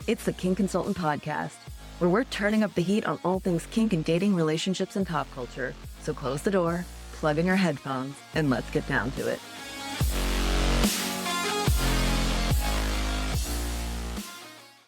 It's the Kink Consultant podcast, where we're turning up the heat on all things kink and dating, relationships, and pop culture. So close the door, plug in your headphones, and let's get down to it.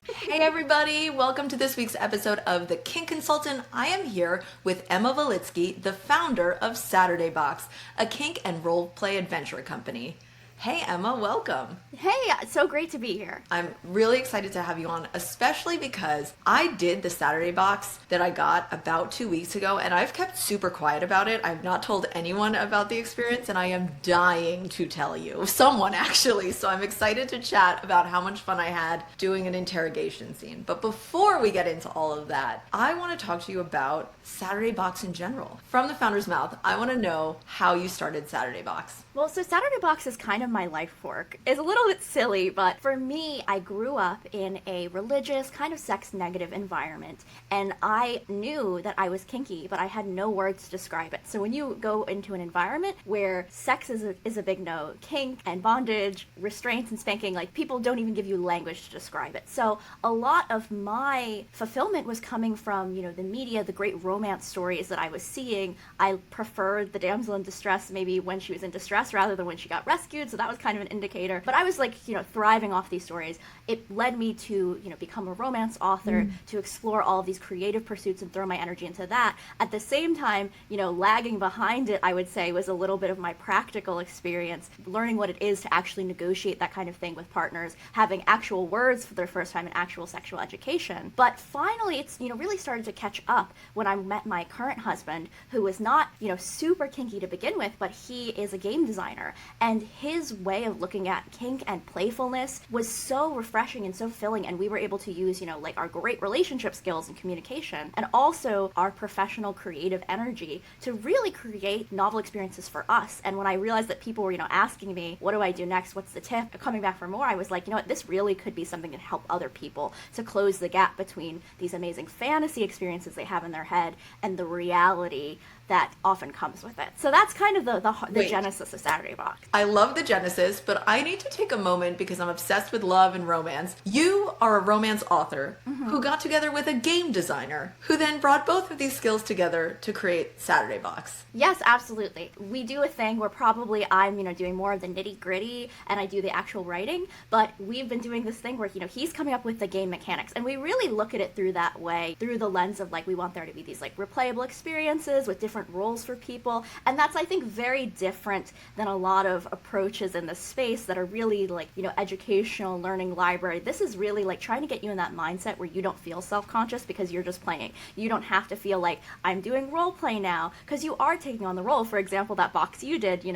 Hey everybody, welcome to this week's episode of the Kink Consultant. I am here with Emma Velicky, the founder of Saturday Box, a kink and roleplay adventure company. Hey Emma, welcome. Hey, so great to be here. I'm really excited to have you on, especially because I did the Saturday Box that I got about 2 weeks ago, and I've kept super quiet about it. I've not told anyone about the experience, and I am dying to tell you. Someone actually. So I'm excited to chat about how much fun I had doing an interrogation scene. But before we get into all of that, I want to talk to you about Saturday Box in general. From the founder's mouth, I want to know how you started Saturday Box. Well, so Saturday Box is kind of my life work. It's a little bit silly, but for me, I grew up in a religious, kind of sex-negative environment, and I knew that I was kinky, but I had no words to describe it. So when you go into an environment where sex is a big no, kink and bondage, restraints and spanking, like people don't even give you language to describe it. So a lot of my fulfillment was coming from, the media, the great romance stories that I was seeing. I preferred the damsel in distress maybe when she was in distress rather than when she got rescued, so that was kind of an indicator. But I was thriving off these stories. It led me to, become a romance author, to explore all of these creative pursuits and throw my energy into that. At the same time, lagging behind it, I would say, was a little bit of my practical experience, learning what it is to actually negotiate that kind of thing with partners, having actual words for their first time in actual sexual education. But finally, it's, really started to catch up when I met my current husband, who was not, super kinky to begin with, but he is a game designer, and his way of looking at kink and playfulness was so refreshing and so filling, and we were able to use, our great relationship skills and communication, and also our professional creative energy to really create novel experiences for us. And when I realized that people were, asking me, what do I do next? What's the tip? Coming back for more, I was like, this really could be something to help other people to close the gap between these amazing fantasy experiences they have in their head and the reality that often comes with it. So that's kind of the genesis of Saturday Box. I love the genesis, but I need to take a moment because I'm obsessed with love and romance. You are a romance author who got together with a game designer who then brought both of these skills together to create Saturday Box. Yes, absolutely. We do a thing where probably I'm, doing more of the nitty gritty and I do the actual writing, but we've been doing this thing where, he's coming up with the game mechanics, and we really look at it through that way, through the lens of we want there to be these replayable experiences with different roles for people. And that's, I think, very different than a lot of approaches in this space that are really educational learning library. This is really trying to get you in that mindset where you don't feel self-conscious because you're just playing. You don't have to feel like I'm doing role play now, because you are taking on the role. For example, that box you did, you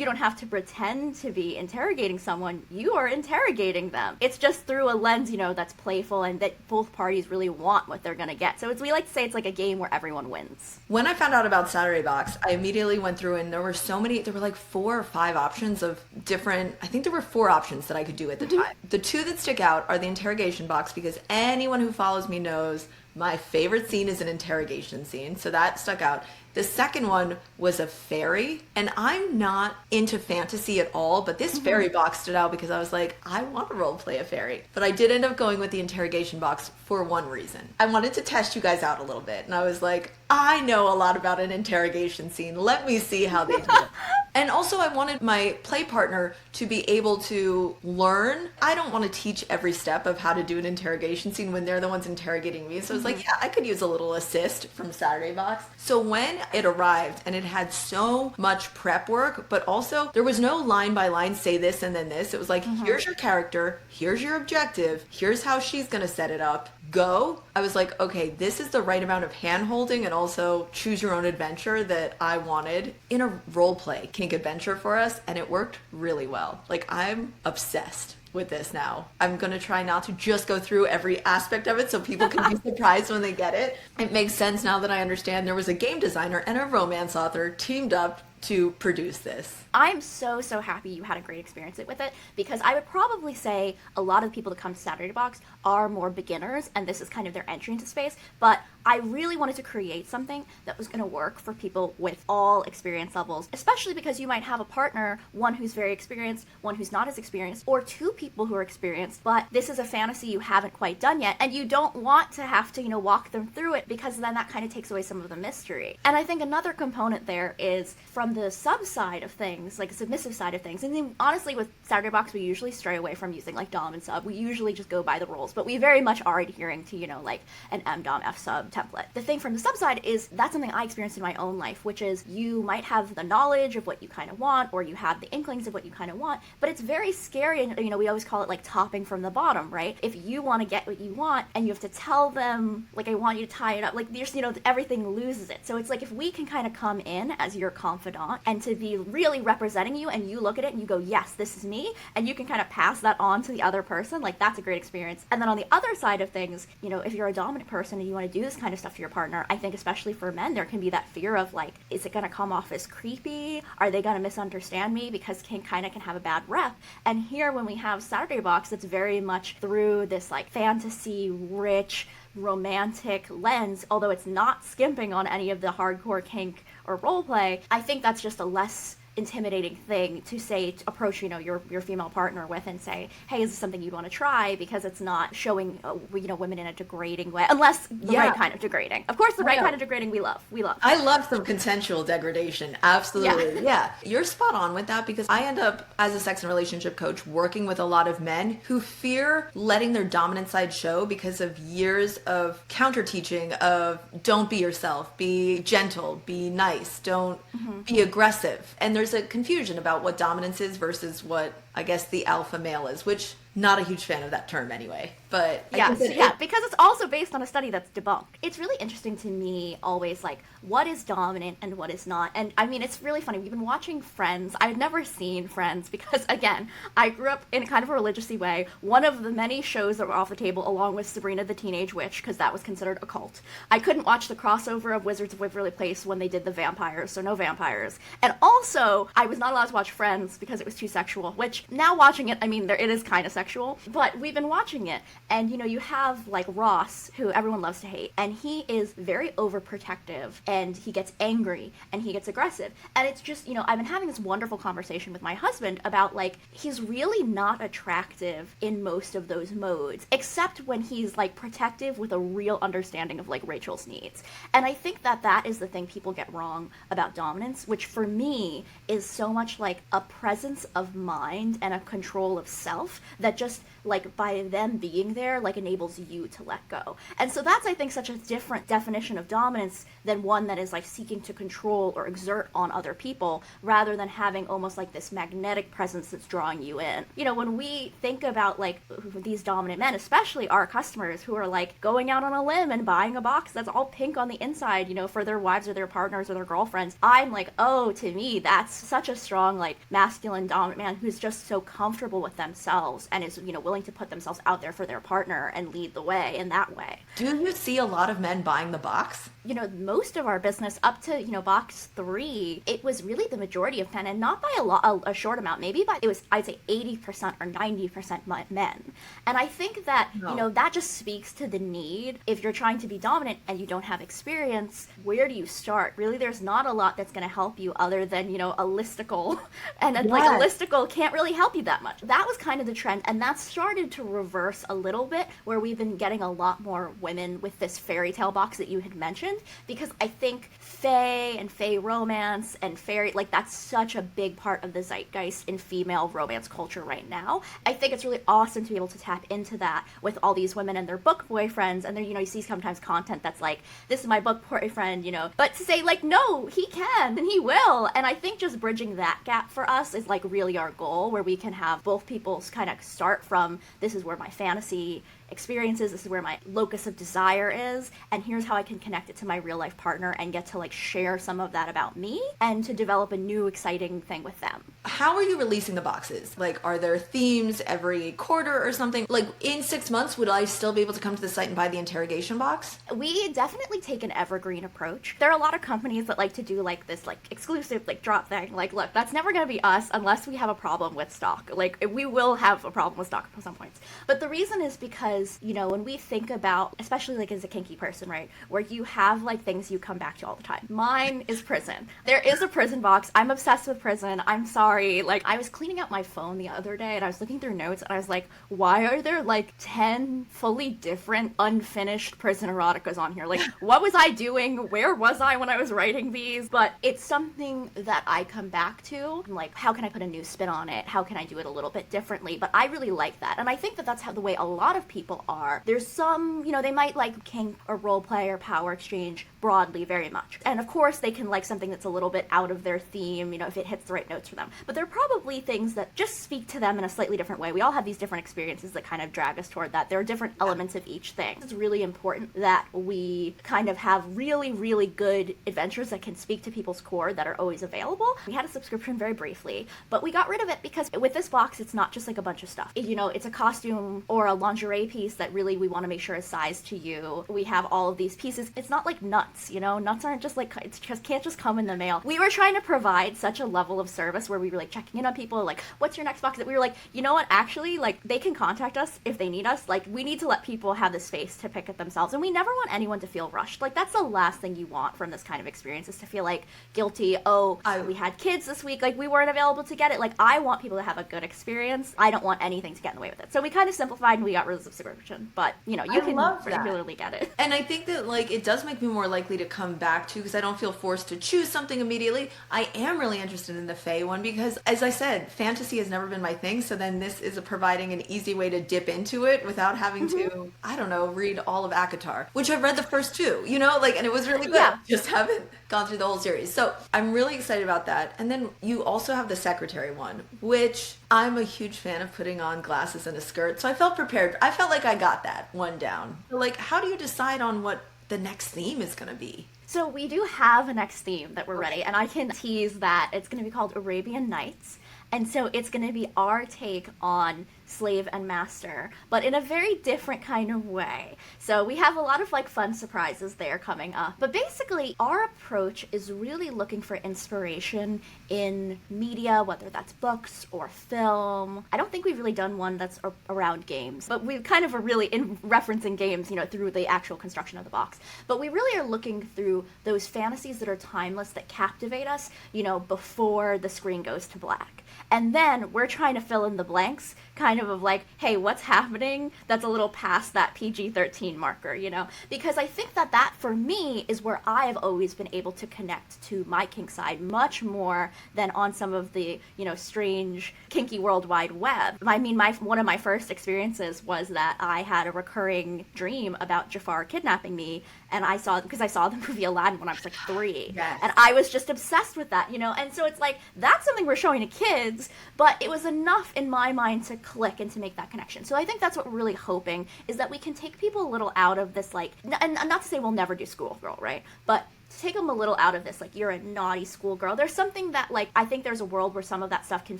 don't have to pretend to be interrogating someone. You are interrogating them. It's just through a lens, that's playful and that both parties really want what they're going to get. So we like to say it's like a game where everyone wins. When I found out about Saturday Box, I immediately went through, and there were 4 or 5 options of different, I think there were 4 options that I could do at the time. The 2 that stick out are the interrogation box, because anyone who follows me knows my favorite scene is an interrogation scene, so that stuck out. The second one was a fairy, and I'm not into fantasy at all, but this fairy box stood out because I was like, I want to roleplay a fairy. But I did end up going with the interrogation box for one reason. I wanted to test you guys out a little bit, and I was like, I know a lot about an interrogation scene. Let me see how they do it. And also I wanted my play partner to be able to learn. I don't want to teach every step of how to do an interrogation scene when they're the ones interrogating me. So I was like, yeah, I could use a little assist from Saturday Box. So when it arrived, and it had so much prep work, but also there was no line by line, say this and then this. It was like, here's your character, here's your objective, here's how she's going to set it up. Go. I was like, okay, this is the right amount of hand-holding and also choose your own adventure that I wanted in a role play kink adventure for us, and it worked really well. I'm obsessed with this now. I'm going to try not to just go through every aspect of it so people can be surprised when they get it. It makes sense now that I understand there was a game designer and a romance author teamed up to produce this? I'm so happy you had a great experience with it, because I would probably say a lot of the people that come to Saturday Box are more beginners, and this is kind of their entry into space, but I really wanted to create something that was going to work for people with all experience levels, especially because you might have a partner, one who's very experienced, one who's not as experienced, or two people who are experienced, but this is a fantasy you haven't quite done yet, and you don't want to have to, walk them through it, because then that kind of takes away some of the mystery. And I think another component there is from the sub side of things, like a submissive side of things, and then honestly with Saturday Box we usually stray away from using like dom and sub. We usually just go by the rules, but we very much are adhering to, like an M dom F sub template. The thing from the sub side is that's something I experienced in my own life, which is you might have the knowledge of what you kind of want, or you have the inklings of what you kind of want, but it's very scary, and we always call it like topping from the bottom, right? If you want to get what you want and you have to tell them like I want you to tie it up, like there's everything loses it. So it's like if we can kind of come in as your confidant and to be really representing you, and you look at it and you go, yes, this is me, and you can kind of pass that on to the other person, like that's a great experience. And then on the other side of things, if you're a dominant person and you want to do this kind of stuff to your partner, I think especially for men there can be that fear of like, is it going to come off as creepy? Are they going to misunderstand me? Because kink kind of can have a bad rep. And here when we have Saturday Box, it's very much through this like fantasy rich romantic lens, although it's not skimping on any of the hardcore kink or roleplay. I think that's just a less intimidating thing to say, to approach your female partner with and say, hey, is this something you'd want to try? Because it's not showing women in a degrading way, unless the right kind of degrading. Of course, the right kind of degrading we love. I love some consensual degradation. Absolutely. Yeah. You're spot on with that, because I end up as a sex and relationship coach working with a lot of men who fear letting their dominant side show because of years of counter teaching of don't be yourself, be gentle, be nice, don't be aggressive. And there's a confusion about what dominance is versus what I guess the alpha male is, which not a huge fan of that term anyway. But because it's also based on a study that's debunked. It's really interesting to me always, like, what is dominant and what is not. And I mean, it's really funny. We've been watching Friends. I've never seen Friends because, again, I grew up in kind of a religious-y way. One of the many shows that were off the table, along with Sabrina the Teenage Witch, because that was considered a cult. I couldn't watch the crossover of Wizards of Waverly Place when they did the vampires, so no vampires. And also, I was not allowed to watch Friends because it was too sexual, which now watching it, I mean, it is kind of sexual, but we've been watching it. And, you have, like, Ross, who everyone loves to hate, and he is very overprotective, and he gets angry, and he gets aggressive. And it's just, I've been having this wonderful conversation with my husband about, like, he's really not attractive in most of those modes, except when he's, like, protective with a real understanding of, like, Rachel's needs. And I think that is the thing people get wrong about dominance, which for me is so much like a presence of mind and a control of self that just, like, by them being there, like, enables you to let go. And so that's, I think, such a different definition of dominance than one that is, like, seeking to control or exert on other people, rather than having almost like this magnetic presence that's drawing you in. When we think about, like, these dominant men, especially our customers who are, like, going out on a limb and buying a box that's all pink on the inside, for their wives or their partners or their girlfriends, I'm like, oh, to me, that's such a strong, like, masculine dominant man who's just so comfortable with themselves and is, willing to put themselves out there for their partner and lead the way in that way. Do you see a lot of men buying the box? Most of our business up to, box 3, it was really the majority of men, and not by a short amount, maybe by, it was, I'd say 80% or 90% men. And I think that, that just speaks to the need. If you're trying to be dominant and you don't have experience, where do you start? Really, there's not a lot that's going to help you other than, a listicle. And like a listicle can't really help you that much. That was kind of the trend, and that started to reverse a little bit, where we've been getting a lot more women with this fairy tale box that you had mentioned, because I think fae and fae romance and fairy, like, that's such a big part of the zeitgeist in female romance culture right now. I think it's really awesome to be able to tap into that with all these women and their book boyfriends, and there, you see sometimes content that's like, this is my book boyfriend, but to say, like, no, he can and he will. And I think just bridging that gap for us is, like, really our goal, where we can have both people kind of start from, this is where my fantasy experiences, this is where my locus of desire is, and here's how I can connect it to my real life partner and get to, like, share some of that about me and to develop a new exciting thing with them. How are you releasing the boxes? Like, are there themes every quarter or something? Like, in 6 months, would I still be able to come to the site and buy the interrogation box? We definitely take an evergreen approach. There are a lot of companies that like to do like this like exclusive like drop thing. Like, look, that's never going to be us unless we have a problem with stock. Like, we will have a problem with stock at some points. But the reason is because, you know, when we think about, especially like as a kinky person, right, where you have like things you come back to all the time. Mine is prison. There is a prison box. I'm obsessed with prison. I'm sorry. Like, I was cleaning out my phone the other day and I was looking through notes and I was like, why are there like 10 fully different unfinished prison eroticas on here? Like, what was I doing? Where was I when I was writing these? But it's something that I come back to. I'm like, how can I put a new spin on it? How can I do it a little bit differently? But I really like that. And I think that that's how the way a lot of people are. There's some, you know, they might like kink or roleplay or power exchange broadly very much. And of course they can like something that's a little bit out of their theme, you know, if it hits the right notes for them. But there are probably things that just speak to them in a slightly different way. We all have these different experiences that kind of drag us toward that. There are different elements of each thing. It's really important that we kind of have really, really good adventures that can speak to people's core that are always available. We had a subscription very briefly, but we got rid of it because with this box, it's not just like a bunch of stuff. You know, it's a costume or a lingerie piece that really we want to make sure is sized to you. We have all of these pieces. It's not like nuts, you know? Nuts aren't just like, it just can't just come in the mail. We were trying to provide such a level of service where we were like checking in on people, like, what's your next box? That we were like, you know what, actually, like, they can contact us if they need us. Like, we need to let people have the space to pick it themselves. And we never want anyone to feel rushed. Like, that's the last thing you want from this kind of experience, is to feel like guilty. Oh, we had kids this week, like, we weren't available to get it. Like, I want people to have a good experience. I don't want anything to get in the way with it. So we kind of simplified and we got rid of the subscription. But, you know, you can regularly get it. And I think that, like, it does make me more likely to come back to, because I don't feel forced to choose something immediately. I am really interested in the Fae one because, as I said, fantasy has never been my thing. So then this is providing an easy way to dip into it without having to, I don't know, read all of ACOTAR, which I've read the first two, you know, like, and it was really good. Yeah. Just haven't gone through the whole series. So I'm really excited about that. And then you also have the secretary one, which I'm a huge fan of putting on glasses and a skirt. So I felt prepared. I felt like I got that one down. But, like, how do you decide on what the next theme is going to be? So we do have a next theme that we're ready, and I can tease that it's going to be called Arabian Nights. And so it's going to be our take on slave and master, but in a very different kind of way. So we have a lot of like fun surprises there coming up. But basically, our approach is really looking for inspiration in media, whether that's books or film. I don't think we've really done one that's around games, but we kind of are really in referencing games, you know, through the actual construction of the box. But we really are looking through those fantasies that are timeless, that captivate us, you know, before the screen goes to black. And then we're trying to fill in the blanks, kind of like, hey, what's happening that's a little past that PG-13 marker, you know? Because I think that that, for me, is where I've always been able to connect to my kink side much more than on some of the, you know, strange, kinky World Wide Web. I mean, one of my first experiences was that I had a recurring dream about Jafar kidnapping me, and because I saw the movie Aladdin when I was like 3. Yes. And I was just obsessed with that, you know? And so it's like, that's something we're showing to kids, but it was enough in my mind to click and to make that connection. So I think that's what we're really hoping, is that we can take people a little out of this, like, and not to say we'll never do schoolgirl, right? But to take them a little out of this, like, you're a naughty schoolgirl. There's something that, like, I think there's a world where some of that stuff can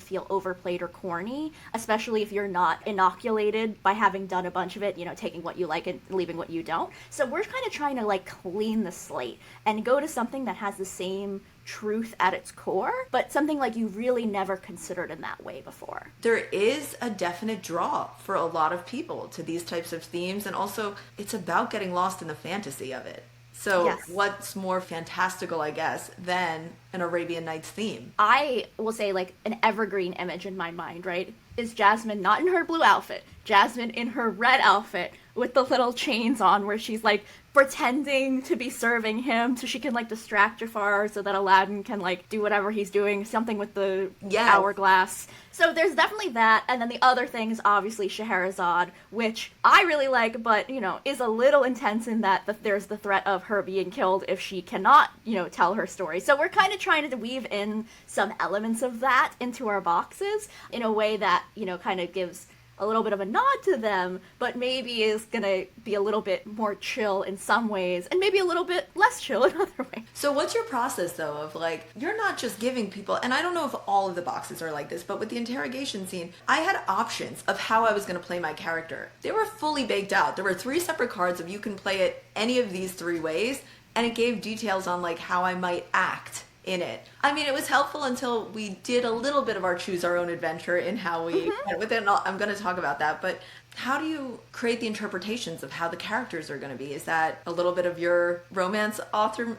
feel overplayed or corny, especially if you're not inoculated by having done a bunch of it, you know, taking what you like and leaving what you don't. So we're kind of trying to, like, clean the slate and go to something that has the same truth at its core, but something like you really never considered in that way before. There is a definite draw for a lot of people to these types of themes, and also it's about getting lost in the fantasy of it. So yes. What's more fantastical, I guess, than an Arabian Nights theme? I will say, like, an evergreen image in my mind, right, is Jasmine not in her blue outfit, Jasmine in her red outfit with the little chains on, where she's like pretending to be serving him so she can like distract Jafar so that Aladdin can like do whatever he's doing, something with the hourglass. So there's definitely that. And then the other thing is obviously Scheherazade, which I really like, but, you know, is a little intense in that there's the threat of her being killed if she cannot, you know, tell her story. So we're kind of trying to weave in some elements of that into our boxes in a way that, you know, kind of gives a little bit of a nod to them, but maybe is going to be a little bit more chill in some ways and maybe a little bit less chill in other ways. So what's your process though of like, you're not just giving people, and I don't know if all of the boxes are like this, but with the interrogation scene, I had options of how I was going to play my character. They were fully baked out. There were 3 separate cards of you can play it any of these 3 ways, and it gave details on like how I might act in it. I mean, it was helpful until we did a little bit of our choose our own adventure in how we went with it, and I'm going to talk about that, but how do you create the interpretations of how the characters are going to be? Is that a little bit of your romance authoring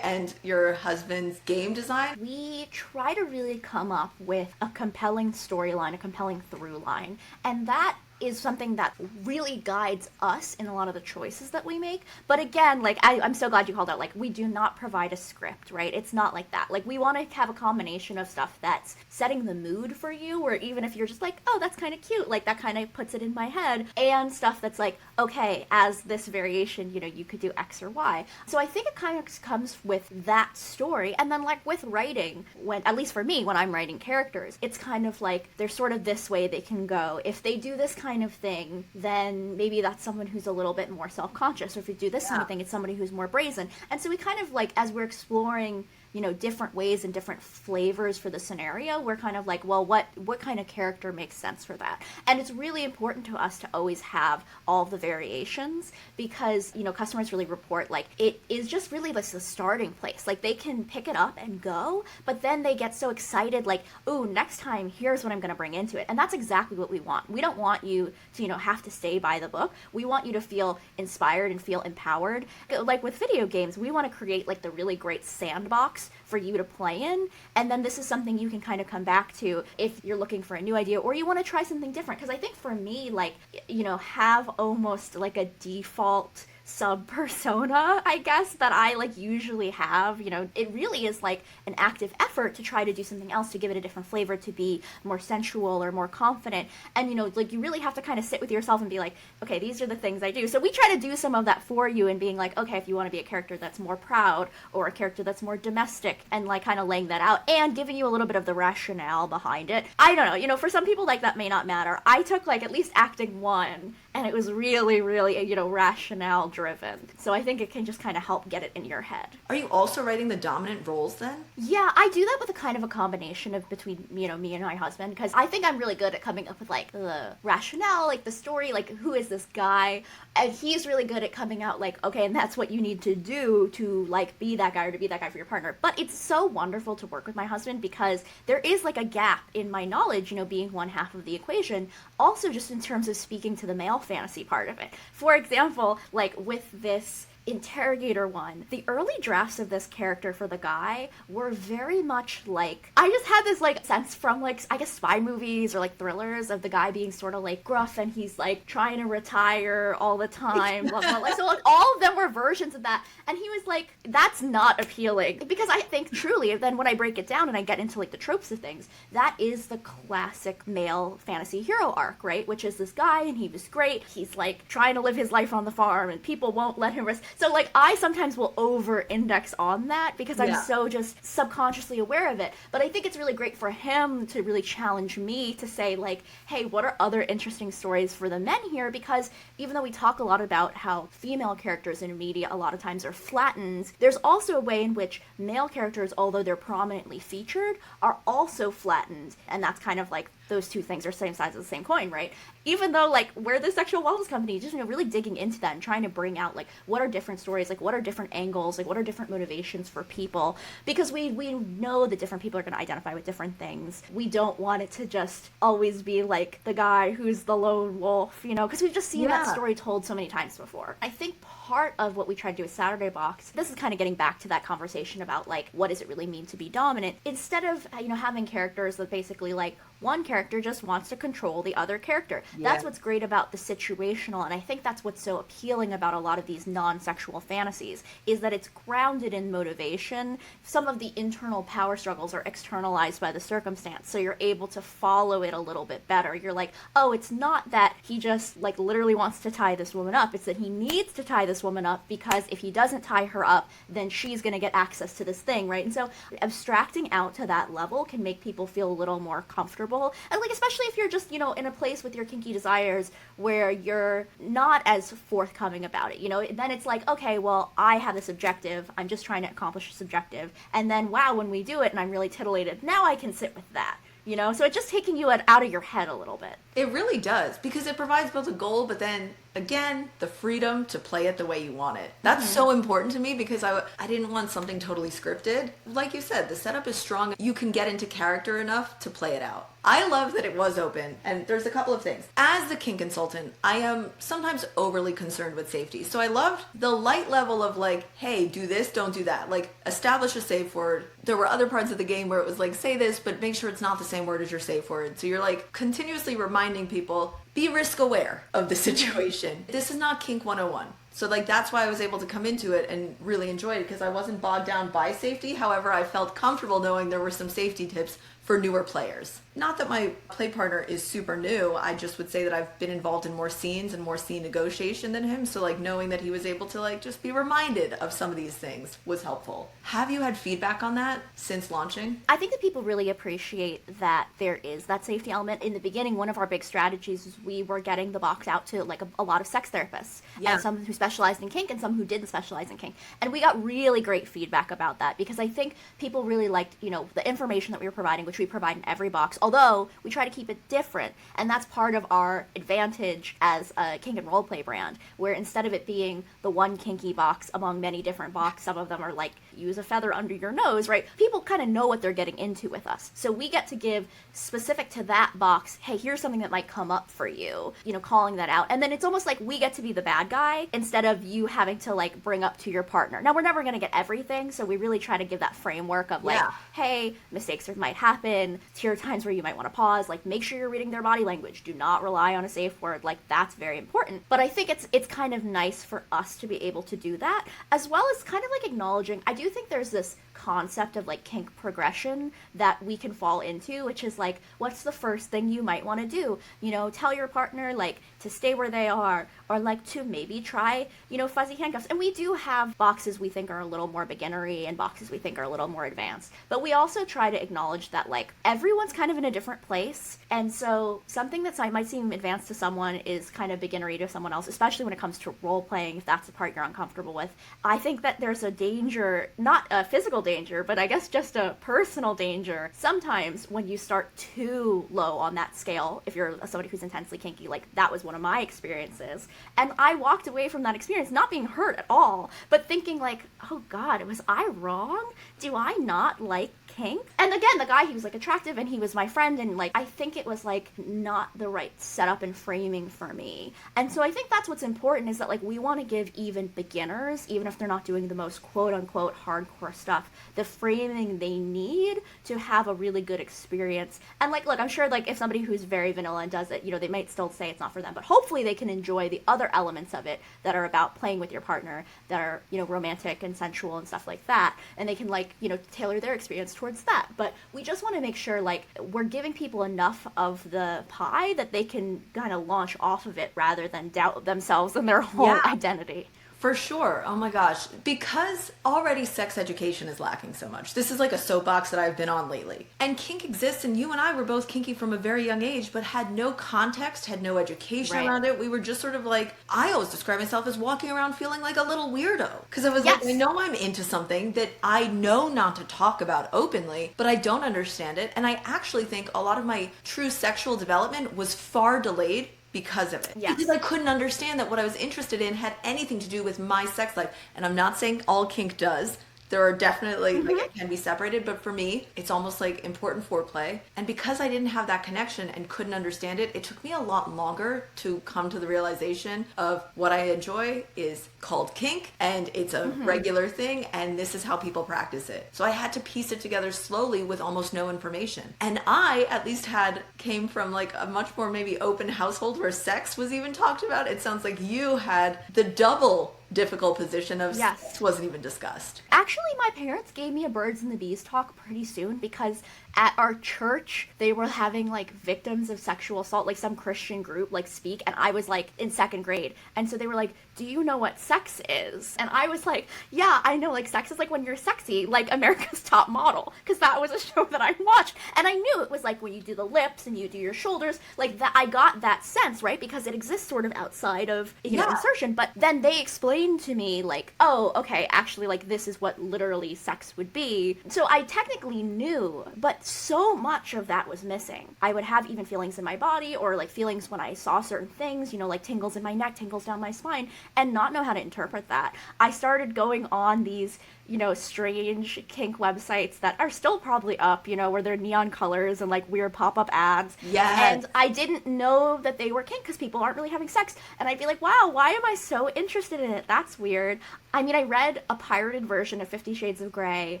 and your husband's game design? We try to really come up with a compelling storyline, a compelling through line, and that is something that really guides us in a lot of the choices that we make. But again, like, I'm so glad you called out, like, we do not provide a script, right? It's not like that. Like, we want to have a combination of stuff that's setting the mood for you, or even if you're just like, oh, that's kind of cute, like, that kind of puts it in my head, and stuff that's like, okay, as this variation, you know, you could do X or Y. So I think it kind of comes with that story, and then, like, with writing, when, at least for me, when I'm writing characters, it's kind of like, there's sort of this way they can go. If they do this kind of thing, then maybe that's someone who's a little bit more self-conscious, or if you do this kind of thing, it's somebody who's more brazen. And so we kind of like, as we're exploring, you know, different ways and different flavors for the scenario, we're kind of like, well, what kind of character makes sense for that? And it's really important to us to always have all the variations, because, you know, customers really report, like, it is just really like the starting place. Like, they can pick it up and go, but then they get so excited, like, ooh, next time, here's what I'm going to bring into it. And that's exactly what we want. We don't want you to, you know, have to stay by the book. We want you to feel inspired and feel empowered. Like with video games, we want to create like the really great sandbox for you to play in, and then this is something you can kind of come back to if you're looking for a new idea or you want to try something different. Because I think for me, like, you know, have almost like a default sub persona, I guess, that I like usually have. You know, it really is like an active effort to try to do something else, to give it a different flavor, to be more sensual or more confident. And, you know, like, you really have to kind of sit with yourself and be like, okay, these are the things I do. So we try to do some of that for you, and being like, okay, if you want to be a character that's more proud, or a character that's more domestic, and like kind of laying that out and giving you a little bit of the rationale behind it. I don't know, you know, for some people, like, that may not matter. I took like at least acting 1, and it was really, really, you know, rationale driven. So I think it can just kind of help get it in your head. Are you also writing the dominant roles then? Yeah, I do that with a kind of a combination of between, you know, me and my husband, because I think I'm really good at coming up with like the rationale, like the story, like who is this guy? And he's really good at coming out like, okay, and that's what you need to do to like be that guy, or to be that guy for your partner. But it's so wonderful to work with my husband, because there is like a gap in my knowledge, you know, being one half of the equation. Also, just in terms of speaking to the male fantasy part of it. For example, like with this interrogator one, the early drafts of this character for the guy were very much like, I just had this like sense from like, I guess, spy movies or like thrillers, of the guy being sort of like gruff, and he's like trying to retire all the time, blah, blah, blah. So like all of them were versions of that, and he was like, that's not appealing, because I think truly, then when I break it down and I get into like the tropes of things, that is the classic male fantasy hero arc, right? Which is this guy, and he was great, he's like trying to live his life on the farm, and people won't let him rest. So, like, I sometimes will over-index on that, because I'm so just subconsciously aware of it. But I think it's really great for him to really challenge me to say, like, hey, what are other interesting stories for the men here? Because even though we talk a lot about how female characters in media a lot of times are flattened, there's also a way in which male characters, although they're prominently featured, are also flattened. And that's kind of like, those two things are same size of the same coin, right? Even though, like, we're the sexual wellness company, just, you know, really digging into that and trying to bring out, like, what are different stories, like, what are different angles, like, what are different motivations for people, because we know that different people are going to identify with different things. We don't want it to just always be, like, the guy who's the lone wolf, you know, because we've just seen that story told so many times before. I think part of what we try to do with Saturday Box, this is kind of getting back to that conversation about, like, what does it really mean to be dominant? Instead of, you know, having characters that basically, like, one character just wants to control the other character. Yeah. That's what's great about the situational, and I think that's what's so appealing about a lot of these non-sexual fantasies, is that it's grounded in motivation. Some of the internal power struggles are externalized by the circumstance, so you're able to follow it a little bit better. You're like, oh, it's not that he just, like, literally wants to tie this woman up. It's that he needs to tie this woman up, because if he doesn't tie her up, then she's going to get access to this thing, right? And so abstracting out to that level can make people feel a little more comfortable. And like, especially if you're just, you know, in a place with your kinky desires where you're not as forthcoming about it, you know, then it's like, okay, well, I have this objective, I'm just trying to accomplish this objective, and then wow, when we do it and I'm really titillated, now I can sit with that. You know, so it's just taking you out of your head a little bit. It really does, because it provides both a goal, but then again, the freedom to play it the way you want it. That's so important to me, because I didn't want something totally scripted. Like you said, the setup is strong. You can get into character enough to play it out. I love that it was open, and there's a couple of things. As the kink consultant, I am sometimes overly concerned with safety. So I loved the light level of like, hey, do this, don't do that. Like, establish a safe word. There were other parts of the game where it was like, say this, but make sure it's not the same word as your safe word. So you're like continuously reminding people, be risk aware of the situation. This is not Kink 101. So like, that's why I was able to come into it and really enjoy it, because I wasn't bogged down by safety. However, I felt comfortable knowing there were some safety tips for newer players. Not that my play partner is super new, I just would say that I've been involved in more scenes and more scene negotiation than him, so like knowing that he was able to like just be reminded of some of these things was helpful. Have you had feedback on that since launching? I think that people really appreciate that there is that safety element. In the beginning, one of our big strategies was we were getting the box out to like a lot of sex therapists, and some who specialized in kink and some who didn't specialize in kink. And we got really great feedback about that, because I think people really liked, you know, the information that we were providing, which we provide in every box, although we try to keep it different. And that's part of our advantage as a kink and roleplay brand, where instead of it being the one kinky box among many different boxes, some of them are like, use a feather under your nose, right? People kind of know what they're getting into with us. So we get to give specific to that box, hey, here's something that might come up for you, you know, calling that out. And then it's almost like we get to be the bad guy instead of you having to like bring up to your partner. Now, we're never going to get everything, so we really try to give that framework of like, hey, mistakes might happen. Here are times where you might want to pause, like make sure you're reading their body language. Do not rely on a safe word. Like, that's very important. But I think it's kind of nice for us to be able to do that, as well as kind of like acknowledging, I do think there's this concept of like kink progression that we can fall into, which is like, what's the first thing you might want to do? You know, tell your partner like to stay where they are, or like to maybe try, you know, fuzzy handcuffs. And we do have boxes we think are a little more beginnery and boxes we think are a little more advanced. But we also try to acknowledge that like everyone's kind of in a different place. And so something that might seem advanced to someone is kind of beginnery to someone else, especially when it comes to role playing, if that's the part you're uncomfortable with. I think that there's a danger, not a physical danger, but I guess just a personal danger sometimes when you start too low on that scale. If you're somebody who's intensely kinky, like that was one of my experiences, and I walked away from that experience not being hurt at all, but thinking like, oh god, was I wrong? Do I not like kink? And again, the guy, he was like attractive and he was my friend, and like I think it was like not the right setup and framing for me. And so I think that's what's important, is that like we want to give even beginners, even if they're not doing the most quote unquote hardcore stuff, the framing they need to have a really good experience. And like, look, I'm sure like if somebody who's very vanilla and does it, you know, they might still say it's not for them, but hopefully they can enjoy the other elements of it that are about playing with your partner, that are, you know, romantic and sensual and stuff like that, and they can like, you know, tailor their experience towards that. But we just want to make sure like we're giving people enough of the pie that they can kind of launch off of it rather than doubt themselves and their whole identity. For sure. Oh my gosh. Because already sex education is lacking so much. This is like a soapbox that I've been on lately. And kink exists, and you and I were both kinky from a very young age, but had no context, had no education around it. We were just sort of like, I always describe myself as walking around feeling like a little weirdo. Because I was like, I know I'm into something that I know not to talk about openly, but I don't understand it. And I actually think a lot of my true sexual development was far delayed because of it. Because I couldn't understand that what I was interested in had anything to do with my sex life. And I'm not saying all kink does. There are definitely, like, it can be separated, but for me, it's almost like important foreplay. And because I didn't have that connection and couldn't understand it, it took me a lot longer to come to the realization of what I enjoy is called kink, and it's a regular thing, and this is how people practice it. So I had to piece it together slowly with almost no information. And I, at least came from like a much more maybe open household where sex was even talked about. It sounds like you had the double difficult position of sex wasn't even discussed. Actually, my parents gave me a birds and the bees talk pretty soon, because at our church, they were having like victims of sexual assault, like some Christian group like speak, and I was like in second grade, and so they were like, do you know what sex is? And I was like, yeah, I know, like sex is like when you're sexy, like America's Top Model, because that was a show that I watched, and I knew it was like when you do the lips and you do your shoulders, like that. I got that sense, right, because it exists sort of outside of, you know, insertion. But then they explained to me like, oh, okay, actually, like this is what literally sex would be. So I technically knew, but so much of that was missing. I would have even feelings in my body, or like feelings when I saw certain things, you know, like tingles in my neck, tingles down my spine, and not know how to interpret that. I started going on these, you know, strange kink websites that are still probably up, you know, where they're neon colors and like weird pop-up ads. Yes. And I didn't know that they were kink because people aren't really having sex. And I'd be like, wow, why am I so interested in it? That's weird. I mean, I read a pirated version of 50 Shades of Grey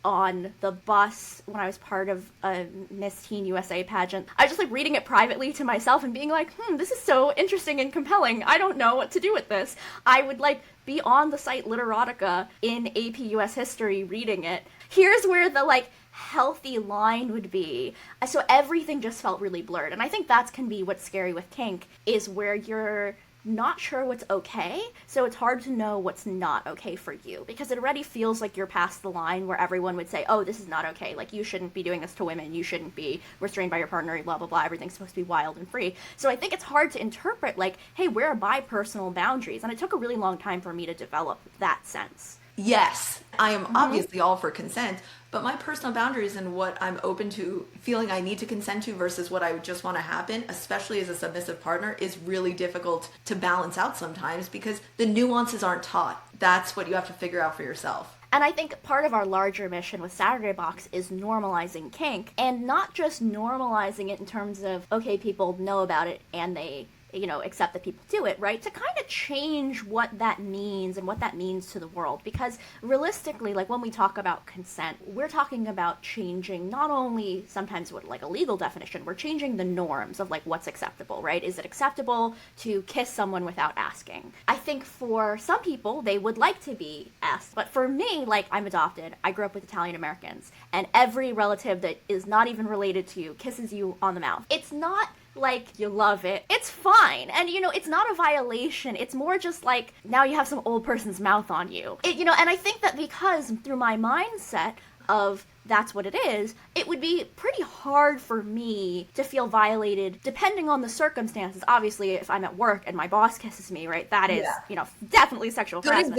on the bus when I was part of a Miss Teen USA pageant. I was just like reading it privately to myself and being like, this is so interesting and compelling. I don't know what to do with this. I would like be on the site Literotica in AP US History reading it. Here's where the like healthy line would be. So everything just felt really blurred. And I think that can be what's scary with kink, is where you're not sure what's okay, so it's hard to know what's not okay for you, because it already feels like you're past the line where everyone would say, oh, this is not okay, like you shouldn't be doing this to women, you shouldn't be restrained by your partner, blah blah blah, everything's supposed to be wild and free. So I think it's hard to interpret like, hey, where are my personal boundaries? And it took a really long time for me to develop that sense. Yes, I am obviously all for consent, but my personal boundaries and what I'm open to feeling I need to consent to versus what I would just want to happen, especially as a submissive partner, is really difficult to balance out sometimes because the nuances aren't taught. That's what you have to figure out for yourself. And I think part of our larger mission with Saturday Box is normalizing kink, and not just normalizing it in terms of, okay, people know about it and they, you know, accept that people do it, right? To kind of change what that means and what that means to the world. Because realistically, like when we talk about consent, we're talking about changing not only sometimes what like a legal definition, we're changing the norms of like what's acceptable, right? Is it acceptable to kiss someone without asking? I think for some people, they would like to be asked. But for me, like I'm adopted, I grew up with Italian Americans, and every relative that is not even related to you kisses you on the mouth. It's not like you love it. It's fine. And you know, it's not a violation. It's more just like now you have some old person's mouth on you. You know, and I think that because through my mindset of that's what it is, it would be pretty hard for me to feel violated depending on the circumstances. Obviously, if I'm at work and my boss kisses me, right, that is, you know, definitely sexual harassment.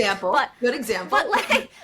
Good example.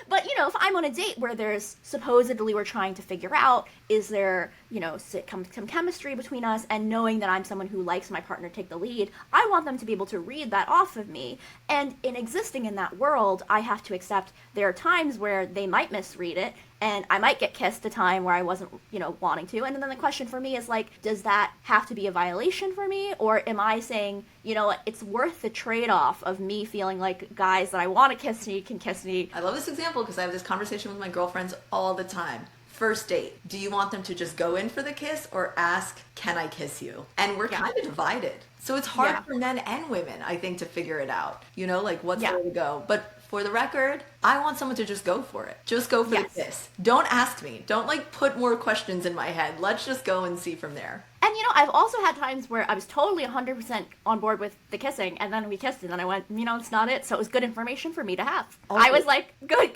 But you know, if I'm on a date where there's supposedly we're trying to figure out, is there, you know, some chemistry between us, and knowing that I'm someone who likes my partner to take the lead, I want them to be able to read that off of me. And in existing in that world, I have to accept there are times where they might misread it, and I might get kissed a time where I wasn't, you know, wanting to. And then the question for me is like, does that have to be a violation for me? Or am I saying, you know what, it's worth the trade-off of me feeling like guys that I want to kiss me can kiss me. I love this example because I have this conversation with my girlfriends all the time. First date, do you want them to just go in for the kiss or ask, can I kiss you? And we're kind of divided. So it's hard for men and women, I think, to figure it out. You know, like what's the way to go? But for the record, I want someone to just go for it. Just go for the kiss. Don't ask me. Don't like put more questions in my head. Let's just go and see from there. And you know, I've also had times where I was totally 100% on board with the kissing, and then we kissed, and then I went, you know, it's not it. So it was good information for me to have. I was like, good.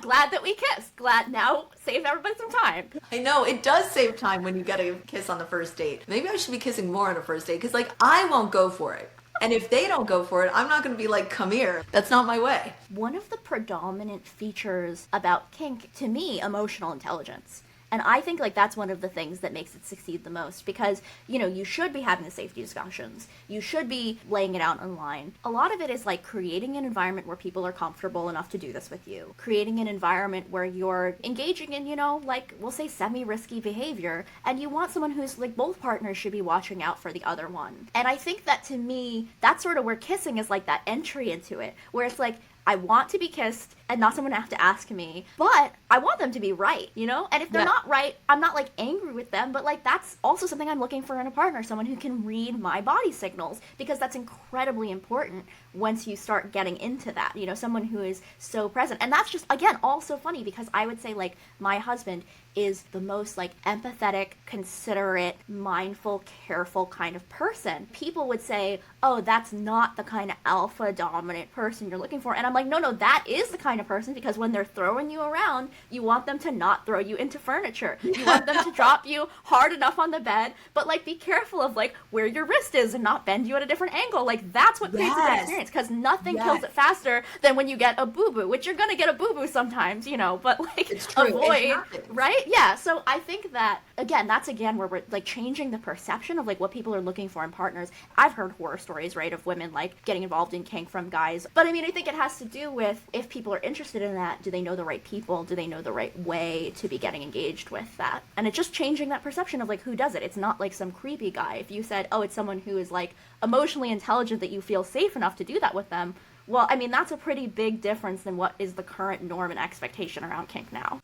Glad that we kissed. Glad now, save everybody some time. I know, it does save time when you get a kiss on the first date. Maybe I should be kissing more on a first date, because like I won't go for it. And if they don't go for it, I'm not going to be like, come here. That's not my way. One of the predominant features about kink, to me, emotional intelligence. And I think like that's one of the things that makes it succeed the most, because, you know, you should be having the safety discussions. You should be laying it out online. A lot of it is like creating an environment where people are comfortable enough to do this with you. Creating an environment where you're engaging in, you know, like we'll say semi-risky behavior, and you want someone who's like both partners should be watching out for the other one. And I think that to me, that's sort of where kissing is like that entry into it, where it's like, I want to be kissed and not someone to have to ask me, but I want them to be right, you know? And if they're not right, I'm not like angry with them, but like that's also something I'm looking for in a partner, someone who can read my body signals, because that's incredibly important once you start getting into that, you know, someone who is so present. And that's just, again, also funny because I would say like my husband is the most like empathetic, considerate, mindful, careful kind of person. People would say, oh, that's not the kind of alpha dominant person you're looking for. And I'm like, no, that is the kind of person, because when they're throwing you around, you want them to not throw you into furniture. You want them to drop you hard enough on the bed, but like be careful of like where your wrist is and not bend you at a different angle. Like that's what creates a good experience, because nothing kills it faster than when you get a boo-boo, which you're gonna get a boo-boo sometimes, you know, but like avoid, right? Yeah, so I think that, again, that's again where we're like changing the perception of like what people are looking for in partners. I've heard horror stories, right, of women like getting involved in kink from guys, but I mean, I think it has to do with, if people are interested in that, do they know the right people? Do they know the right way to be getting engaged with that? And it's just changing that perception of like who does it. It's not like some creepy guy. If you said, oh, it's someone who is like emotionally intelligent that you feel safe enough to do that with them, well, I mean, that's a pretty big difference than what is the current norm and expectation around kink now.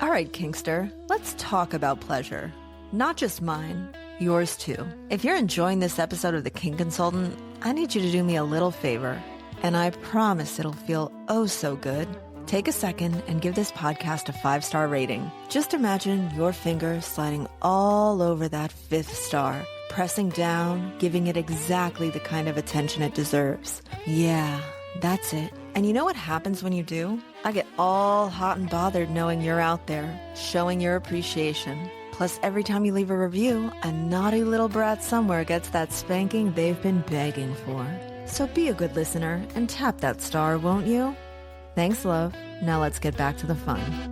All right, Kinkster, let's talk about pleasure. Not just mine, yours too. If you're enjoying this episode of the Kink Consultant, I need you to do me a little favor, and I promise it'll feel oh so good. Take a second and give this podcast a 5-star rating. Just imagine your finger sliding all over that 5th star, pressing down, giving it exactly the kind of attention it deserves. Yeah, that's it. And you know what happens when you do? I get all hot and bothered knowing you're out there, showing your appreciation. Plus, every time you leave a review, a naughty little brat somewhere gets that spanking they've been begging for. So be a good listener and tap that star, won't you? Thanks, love. Now let's get back to the fun.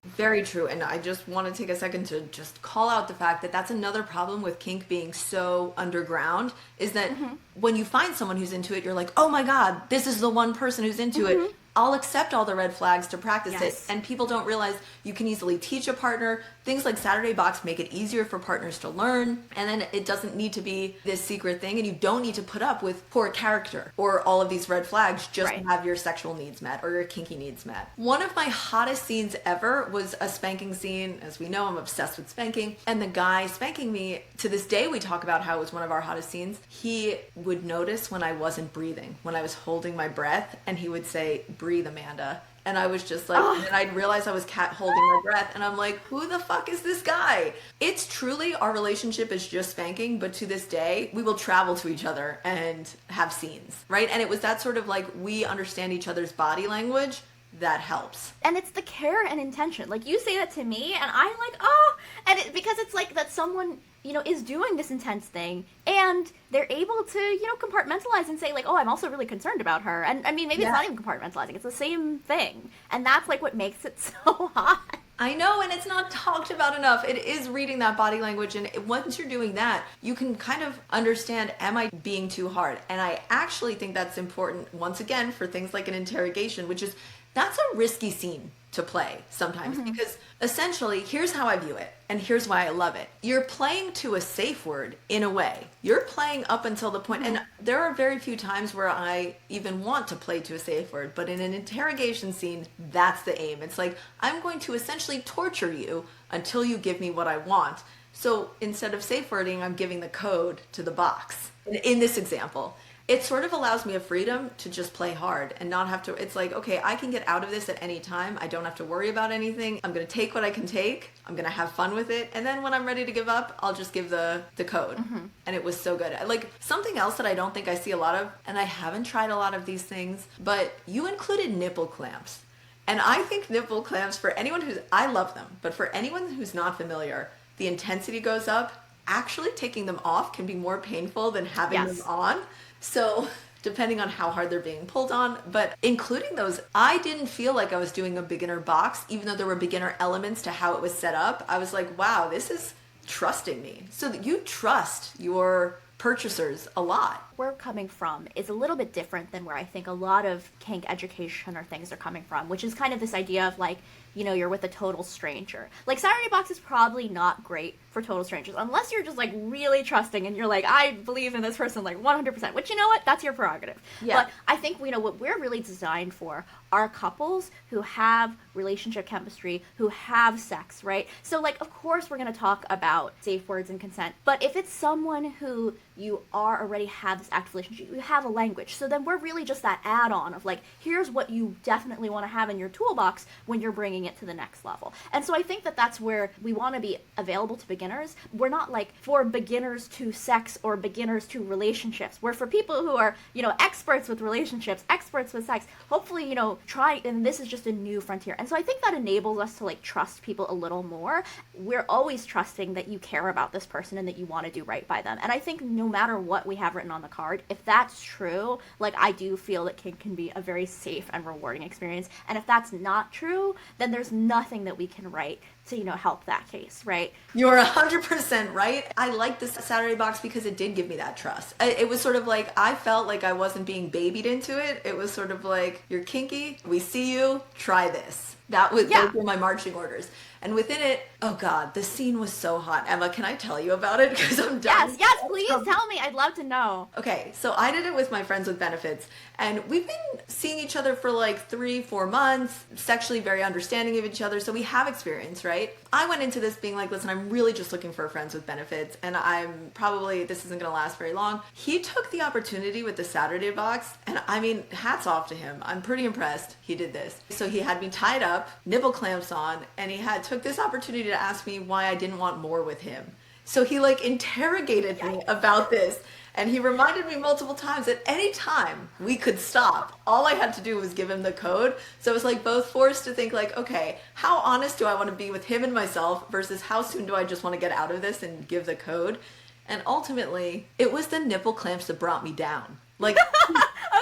Very true. And I just want to take a second to just call out the fact that that's another problem with kink being so underground, is that when you find someone who's into it, you're like, oh my God, this is the one person who's into it. I'll accept all the red flags to practice it. And people don't realize you can easily teach a partner. Things like Saturday Box make it easier for partners to learn. And then it doesn't need to be this secret thing. And you don't need to put up with poor character or all of these red flags just to have your sexual needs met or your kinky needs met. One of my hottest scenes ever was a spanking scene. As we know, I'm obsessed with spanking. And the guy spanking me, to this day, we talk about how it was one of our hottest scenes. He would notice when I wasn't breathing, when I was holding my breath, and he would say, breathe, Amanda. And I was just like, and I'd realize I was holding my breath, and I'm like, who the fuck is this guy? It's truly, our relationship is just spanking, but to this day, we will travel to each other and have scenes, right? And it was that sort of like, we understand each other's body language. That helps. And it's the care and intention. Like, you say that to me, and I'm like, oh, and because it's like that someone, you know, is doing this intense thing, and they're able to, you know, compartmentalize and say, like, oh, I'm also really concerned about her. And I mean, maybe it's not even compartmentalizing. It's the same thing. And that's, like, what makes it so hot. I know, and it's not talked about enough. It is reading that body language, and once you're doing that, you can kind of understand, am I being too hard? And I actually think that's important, once again, for things like an interrogation, which is, that's a risky scene to play sometimes, because essentially, here's how I view it, and here's why I love it. You're playing to a safe word in a way. You're playing up until the point, and there are very few times where I even want to play to a safe word, but in an interrogation scene, that's the aim. It's like, I'm going to essentially torture you until you give me what I want. So instead of safe wording, I'm giving the code to the box. In this example, it sort of allows me a freedom to just play hard and not have to, it's like, okay, I can get out of this at any time. I don't have to worry about anything. I'm going to take what I can take. I'm going to have fun with it. And then when I'm ready to give up, I'll just give the code. And it was so good. Like, something else that I don't think I see a lot of, and I haven't tried a lot of these things, but you included nipple clamps. And I think nipple clamps, for anyone who's, I love them, but for anyone who's not familiar, the intensity goes up. Actually taking them off can be more painful than having them on. So depending on how hard they're being pulled on, but including those, I didn't feel like I was doing a beginner box, even though there were beginner elements to how it was set up. I was like, wow, this is trusting me. So that you trust your purchasers a lot. Where we're coming from is a little bit different than where I think a lot of kink education or things are coming from, which is kind of this idea of like, you know, you're with a total stranger. Like, Saturday Box is probably not great for for total strangers, unless you're just like really trusting and you're like, I believe in this person like 100%, which, you know what, that's your prerogative. Yeah. But I think, you know, what we're really designed for are couples who have relationship chemistry, who have sex, right? So like, of course we're going to talk about safe words and consent, but if it's someone who you are already have this active relationship, you have a language, so then we're really just that add-on of like, here's what you definitely want to have in your toolbox when you're bringing it to the next level. And so I think that that's where we want to be available to beginners. We're not like for beginners to sex or beginners to relationships. We're for people who are, you know, experts with relationships, experts with sex, hopefully, you know, try, and this is just a new frontier. And so I think that enables us to like trust people a little more. We're always trusting that you care about this person and that you want to do right by them. And I think no matter what we have written on the card, if that's true, like I do feel that kink can be a very safe and rewarding experience. And if that's not true, then there's nothing that we can write to, you know, help that case, right? You're 100% right. I like this Saturday box because it did give me that trust. It was sort of like, I felt like I wasn't being babied into it. It was sort of like, you're kinky, we see you, try this. Those were my marching orders. And within it, oh God, the scene was so hot. Emma, can I tell you about it? Because I'm done. Yes, please tell me. I'd love to know. Okay, so I did it with my friends with benefits, and we've been seeing each other for like 3-4 months, sexually very understanding of each other, so we have experience, right? I went into this being like, listen, I'm really just looking for friends with benefits, and this isn't gonna last very long. He took the opportunity with the Saturday box, and I mean, hats off to him. I'm pretty impressed he did this. So he had me tied up, nipple clamps on, and he took this opportunity to ask me why I didn't want more with him. So he like interrogated me about this, and he reminded me multiple times that any time we could stop, all I had to do was give him the code. So it was like both forced to think like, okay, how honest do I want to be with him and myself versus how soon do I just want to get out of this and give the code? And ultimately, it was the nipple clamps that brought me down. Like,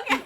okay.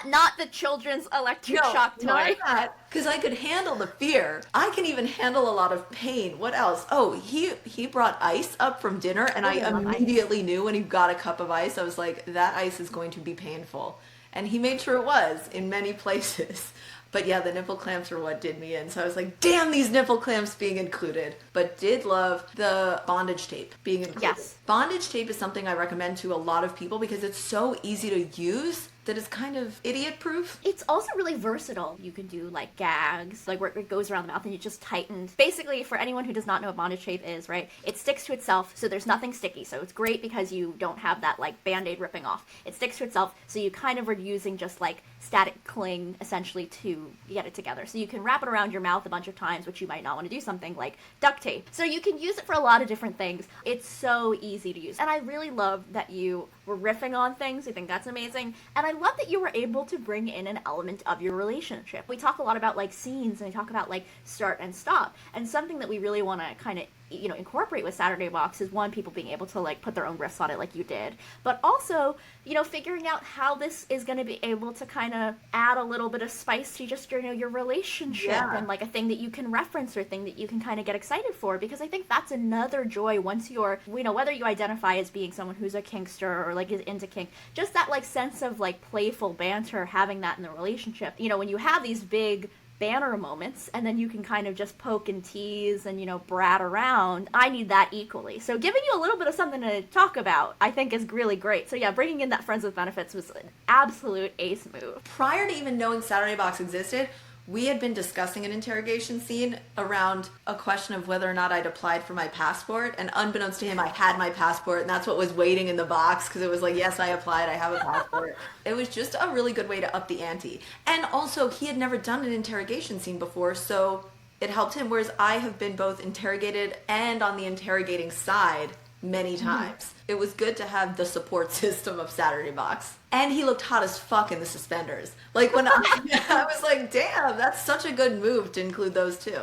Not the children's electric shock toy. Not that, because I could handle the fear. I can even handle a lot of pain. What else? Oh, he brought ice up from dinner, and I immediately knew when he got a cup of ice, I was like, that ice is going to be painful. And he made sure it was in many places. But yeah, the nipple clamps were what did me in. So I was like, damn these nipple clamps being included. But did love the bondage tape being included. Yes. Bondage tape is something I recommend to a lot of people because it's so easy to use that is kind of idiot-proof. It's also really versatile. You can do like gags, like where it goes around the mouth and you just tighten. Basically, for anyone who does not know what bondage tape is, right, it sticks to itself, so there's nothing sticky. So it's great because you don't have that like Band-Aid ripping off. It sticks to itself, so you kind of are using just like static cling essentially to get it together. So you can wrap it around your mouth a bunch of times, which you might not want to do something like duct tape. So you can use it for a lot of different things. It's so easy to use. And I really love that you were riffing on things. I think that's amazing. And I love that you were able to bring in an element of your relationship. We talk a lot about like scenes, and we talk about like start and stop. And something that we really want to kind of, you know, incorporate with Saturday Box is one, people being able to like put their own riffs on it like you did, but also, you know, figuring out how this is going to be able to kind of add a little bit of spice to just your, you know, your relationship and like a thing that you can reference or thing that you can kind of get excited for, because I think that's another joy once you're, you know, whether you identify as being someone who's a kinkster or like is into kink, just that like sense of like playful banter, having that in the relationship, you know, when you have these big banner moments and then you can kind of just poke and tease and, you know, brat around. I need that equally. So giving you a little bit of something to talk about, I think is really great. So yeah, bringing in that Friends with Benefits was an absolute ace move. Prior to even knowing Saturday Box existed, we had been discussing an interrogation scene around a question of whether or not I'd applied for my passport. And unbeknownst to him, I had my passport, and that's what was waiting in the box, because it was like, yes, I applied, I have a passport. It was just a really good way to up the ante. And also, he had never done an interrogation scene before, so it helped him, whereas I have been both interrogated and on the interrogating side many times. It was good to have the support system of Saturday Box. And he looked hot as fuck in the suspenders. Like when I was like, damn, that's such a good move to include those two.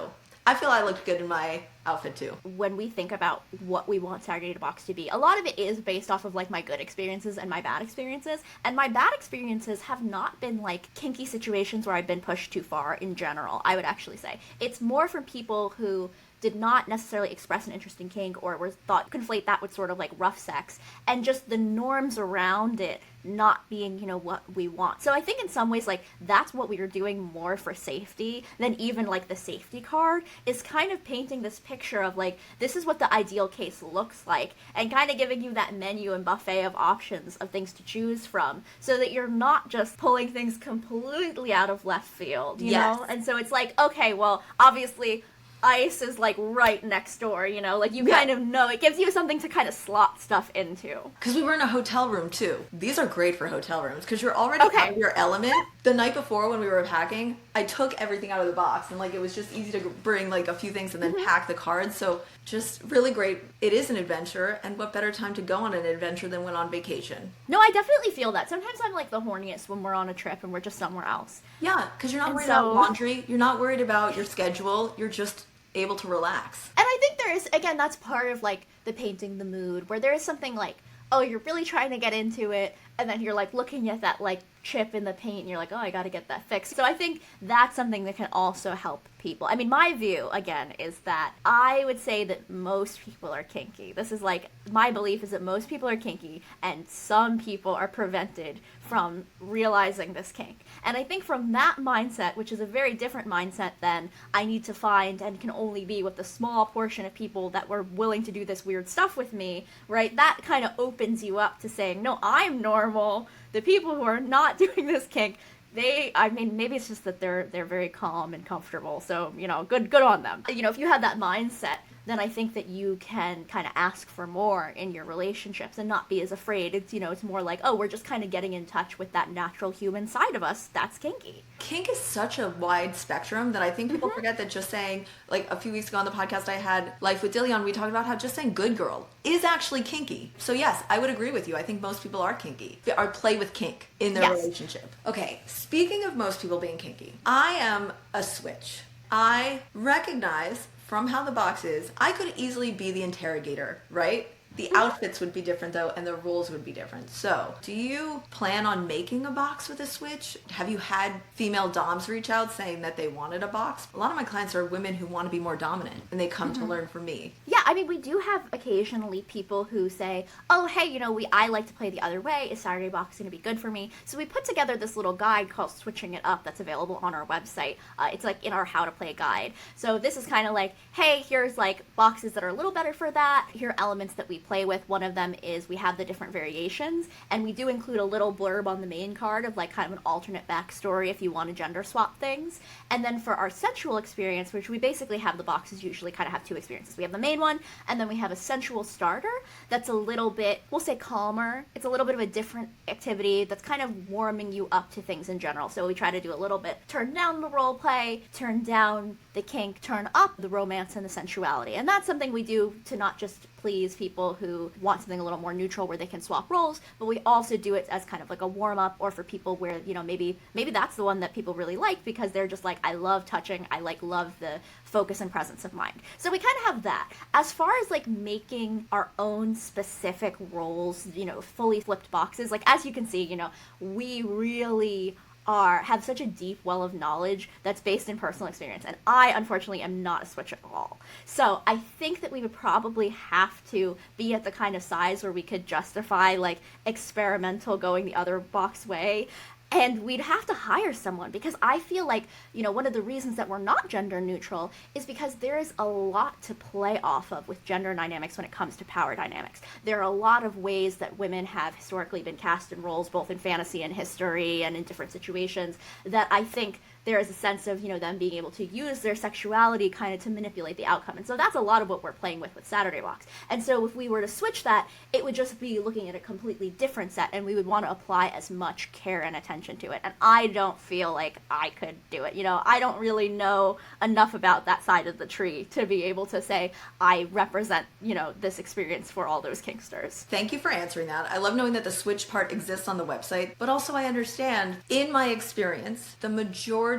I feel I looked good in my outfit too. When we think about what we want Saturday Box to be, a lot of it is based off of like my good experiences and my bad experiences. And my bad experiences have not been like kinky situations where I've been pushed too far in general, I would actually say. It's more from people who did not necessarily express an interest in kink or were thought conflate that with sort of like rough sex, and just the norms around it not being, you know, what we want. So I think in some ways, like, that's what we are doing more for safety than even like the safety card, is kind of painting this picture picture of like, this is what the ideal case looks like, and kind of giving you that menu and buffet of options of things to choose from, so that you're not just pulling things completely out of left field, you know? And so it's like, okay, well, obviously ice is like right next door, you know, like you kind of know, it gives you something to kind of slot stuff into. Because we were in a hotel room too. These are great for hotel rooms because you're already out of your element. The night before when we were packing, I took everything out of the box and like it was just easy to bring like a few things and then pack the cards. So just really great. It is an adventure, and what better time to go on an adventure than when on vacation? No, I definitely feel that. Sometimes I'm like the horniest when we're on a trip and we're just somewhere else. Yeah, because you're not worried about laundry. You're not worried about your schedule. You're just able to relax. And I think there is, again, that's part of like the painting the mood, where there is something like, oh, you're really trying to get into it, and then you're like looking at that like chip in the paint and you're like, oh, I gotta get that fixed. So I think that's something that can also help people. I mean, my view, again, is that I would say that most people are kinky. This is like, my belief is that most people are kinky, and some people are prevented from realizing this kink. And I think from that mindset, which is a very different mindset than I need to find and can only be with the small portion of people that were willing to do this weird stuff with me, right? That kind of opens you up to saying, no, I'm normal. The people who are not doing this kink, I mean, maybe it's just that they're very calm and comfortable. So, you know, good on them. You know, if you have that mindset, then I think that you can kind of ask for more in your relationships and not be as afraid. It's, you know, it's more like, oh, we're just kind of getting in touch with that natural human side of us. That's kinky. Kink is such a wide spectrum that I think people forget that just saying, like a few weeks ago on the podcast I had Life with Dillion, we talked about how just saying good girl is actually kinky. So yes, I would agree with you. I think most people are kinky, or play with kink in their relationship. Okay, speaking of most people being kinky, I am a switch. I recognize from how the box is, I could easily be the interrogator, right? The outfits would be different though, and the rules would be different. So, do you plan on making a box with a switch? Have you had female doms reach out saying that they wanted a box? A lot of my clients are women who want to be more dominant, and they come to learn from me. Yeah, I mean, we do have occasionally people who say, oh, hey, you know, I like to play the other way. Is Saturday Box going to be good for me? So we put together this little guide called Switching It Up that's available on our website. It's like in our How to Play guide. So this is kind of like, hey, here's like boxes that are a little better for that. Here are elements that we play with. One of them is we have the different variations, and we do include a little blurb on the main card of like kind of an alternate backstory if you want to gender swap things. And then for our sensual experience, which we basically have, the boxes usually kind of have two experiences. We have the main one, and then we have a sensual starter that's a little bit, we'll say, calmer. It's a little bit of a different activity that's kind of warming you up to things in general. So we try to do a little bit, turn down the role play, turn down the kink, turn up the romance and the sensuality. And that's something we do to not just please people who want something a little more neutral where they can swap roles, but we also do it as kind of like a warm-up, or for people where, you know, maybe that's the one that people really like because they're just like, I love touching, I like love the focus and presence of mind. So we kind of have that. As far as like making our own specific roles, you know, fully flipped boxes, like as you can see, you know, we really have such a deep well of knowledge that's based in personal experience, and I unfortunately am not a switch at all. So I think that we would probably have to be at the kind of size where we could justify like experimental going the other box way. And we'd have to hire someone, because I feel like, you know, one of the reasons that we're not gender neutral is because there is a lot to play off of with gender dynamics when it comes to power dynamics. There are a lot of ways that women have historically been cast in roles, both in fantasy and history and in different situations, that I think there is a sense of, you know, them being able to use their sexuality kind of to manipulate the outcome. And so that's a lot of what we're playing with Saturday Box. And so if we were to switch that, it would just be looking at a completely different set, and we would want to apply as much care and attention to it. And I don't feel like I could do it. You know, I don't really know enough about that side of the tree to be able to say I represent, you know, this experience for all those kinksters. Thank you for answering that. I love knowing that the switch part exists on the website, but also I understand, in my experience, the majority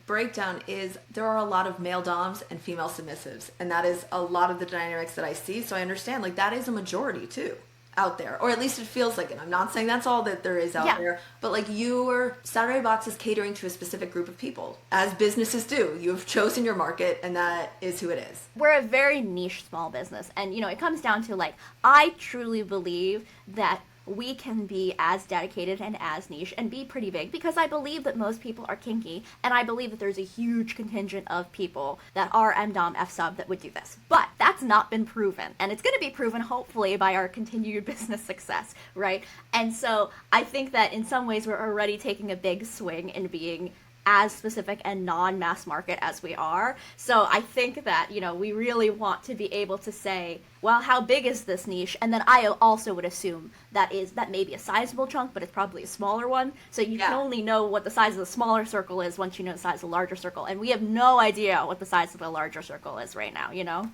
breakdown is there are a lot of male doms and female submissives, and that is a lot of the dynamics that I see. So I understand, like, that is a majority too out there, or at least it feels like it. I'm not saying that's all that there is out there, but like, your Saturday Box is catering to a specific group of people, as businesses do. You have chosen your market, and that is who it is. We're a very niche small business, and you know, it comes down to like, I truly believe that we can be as dedicated and as niche and be pretty big, because I believe that most people are kinky, and I believe that there's a huge contingent of people that are MDOM F-sub that would do this. But that's not been proven, and it's going to be proven hopefully by our continued business success, right? And so I think that in some ways we're already taking a big swing in being as specific and non-mass market as we are. So I think that, you know, we really want to be able to say, well, how big is this niche? And then I also would assume that may be a sizable chunk, but it's probably a smaller one. So you can only know what the size of the smaller circle is once you know the size of the larger circle. And we have no idea what the size of the larger circle is right now, you know?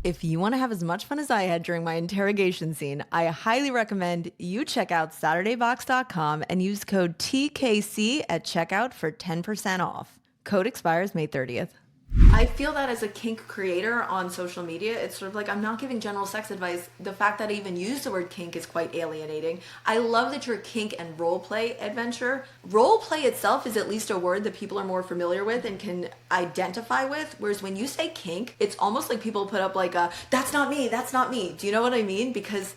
If you want to have as much fun as I had during my interrogation scene, I highly recommend you check out SaturdayBox.com and use code TKC at checkout for 10% off. Code expires May 30th. I feel that as a kink creator on social media, it's sort of like I'm not giving general sex advice. The fact that I even use the word kink is quite alienating. I love that you're a kink and roleplay adventure. Roleplay itself is at least a word that people are more familiar with and can identify with. Whereas when you say kink, it's almost like people put up like a, that's not me, that's not me. Do you know what I mean? Because